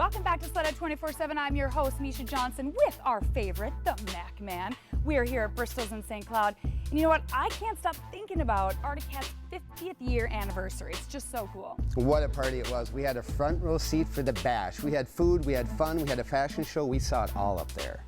Welcome back to Sled Out 24/7. I'm your host, Misha Johnson, with our favorite, the Mack Man. We are here at Bristol's in St. Cloud. And you know what? I can't stop thinking about Arctic Cat's 50th year anniversary. It's just so cool. What a party it was. We had a front row seat for the bash. We had food, we had fun, we had a fashion show. We saw it all up there.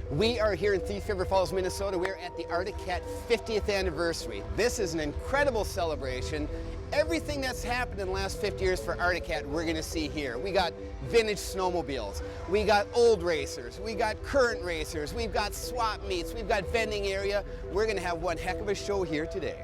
We are here in Thief River Falls, Minnesota. We're at the Arctic Cat 50th anniversary. This is an incredible celebration. Everything that's happened in the last 50 years for Arctic Cat, we're going to see here. We got vintage snowmobiles, we got old racers, we got current racers, we've got swap meets, we've got vending area. We're going to have one heck of a show here today.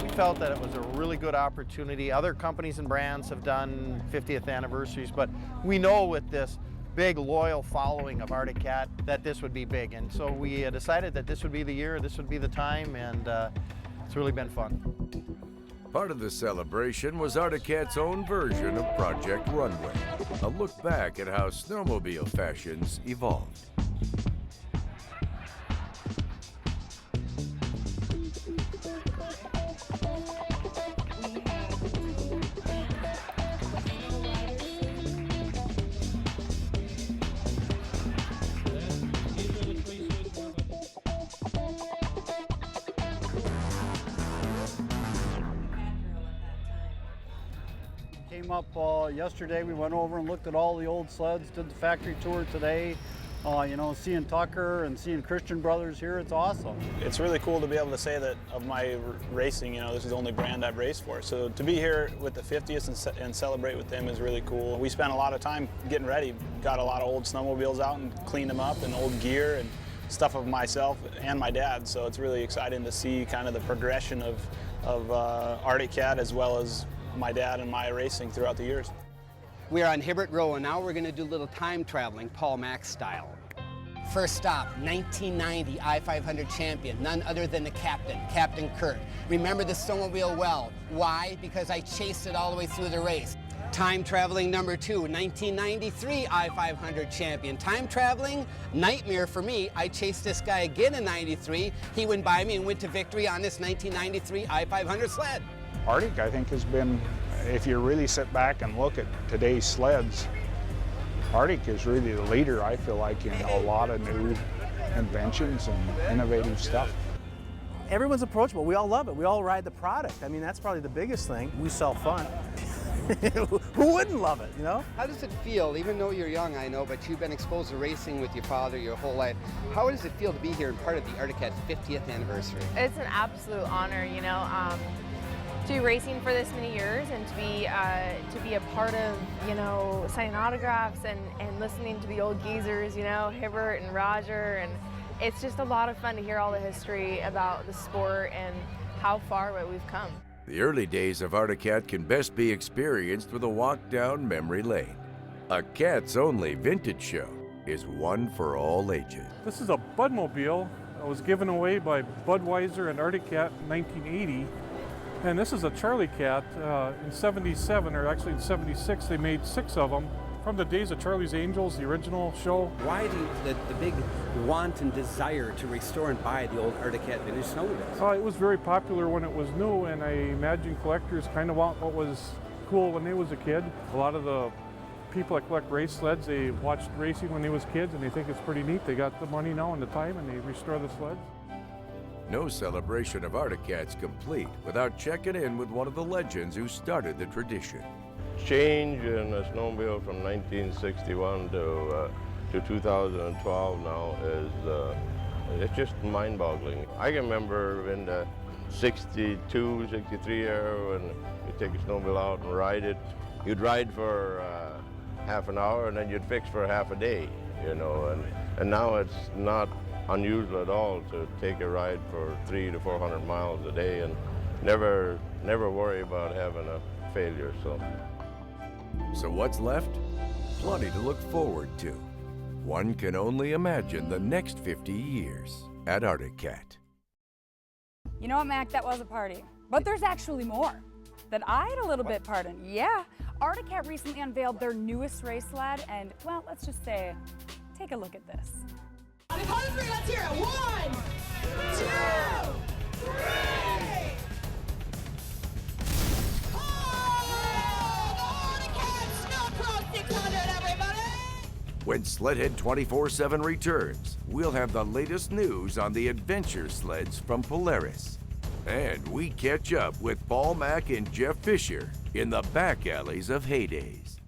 We felt that it was a really good opportunity. Other companies and brands have done 50th anniversaries, but we know with this big loyal following of Arctic Cat that this would be big, and so we decided that this would be the year, this would be the time, and it's really been fun. Part of the celebration was Arctic Cat's own version of Project Runway, a look back at how snowmobile fashions evolved. Came up yesterday, we went over and looked at all the old sleds, did the factory tour today. You know, seeing Tucker and seeing Christian Brothers here, it's awesome. It's really cool to be able to say that of my racing, you know, this is the only brand I've raced for. So to be here with the 50th and celebrate with them is really cool. We spent a lot of time getting ready, got a lot of old snowmobiles out and cleaned them up, and old gear and stuff of myself and my dad. So it's really exciting to see kind of the progression of Arctic Cat as well as my dad and my racing throughout the years. We're on Hibbert Row, and now we're going to do a little time traveling, Paul Mack style. First stop, 1990 I-500 champion, none other than the captain, Captain Kurt. Remember the snowmobile well. Why? Because I chased it all the way through the race. Time traveling number 2, 1993 I-500 champion. Time traveling, nightmare for me. I chased this guy again in 93. He went by me and went to victory on this 1993 I-500 sled. Arctic, I think, has been, if you really sit back and look at today's sleds, Arctic is really the leader, I feel like, in a lot of new inventions and innovative stuff. Everyone's approachable. We all love it. We all ride the product. I mean, that's probably the biggest thing. We sell fun. Who wouldn't love it, you know? How does it feel, even though you're young, I know, but you've been exposed to racing with your father your whole life, how does it feel to be here and part of the Arctic Cat 50th anniversary? It's an absolute honor, you know, to be racing for this many years and to be a part of, you know, signing autographs and listening to the old geezers, you know, Hibbert and Roger, and it's just a lot of fun to hear all the history about the sport and how far we've come. The early days of Arctic Cat can best be experienced with a walk down memory lane. A Cat's only vintage show is one for all ages. This is a Budmobile that was given away by Budweiser and Arctic Cat in 1980. And this is a Charlie Cat. In 77, or actually in 76, they made 6 of them from the days of Charlie's Angels, the original show. Why the big want and desire to restore and buy the old Arctic Cat vintage snowmobiles? It was very popular when it was new, and I imagine collectors kind of want what was cool when they was a kid. A lot of the people that collect race sleds, they watched racing when they was kids, and they think it's pretty neat. They got the money now and the time, and they restore the sleds. No celebration of Arctic Cat's complete without checking in with one of the legends who started the tradition. Change in a snowmobile from 1961 to 2012 now is it's just mind-boggling. I can remember in the 62, 63 era when you take a snowmobile out and ride it. You'd ride for half an hour and then you'd fix for half a day, you know, and now it's not unusual at all to take a ride for 300 to 400 miles a day and never worry about having a failure. So what's left? Plenty to look forward to. One can only imagine the next 50 years at Arctic Cat. You know what, Mac? That was a party. But there's actually more that I had a little bit part in. Yeah, Arctic Cat recently unveiled their newest race sled, and, well, let's just say, take a look at this. On the count of 3, let's hear it. 1, 2, 3. When Sledhead 24/7 returns, we'll have the latest news on the adventure sleds from Polaris. And we catch up with Paul Mack and Jeff Fisher in the back alleys of Heydays.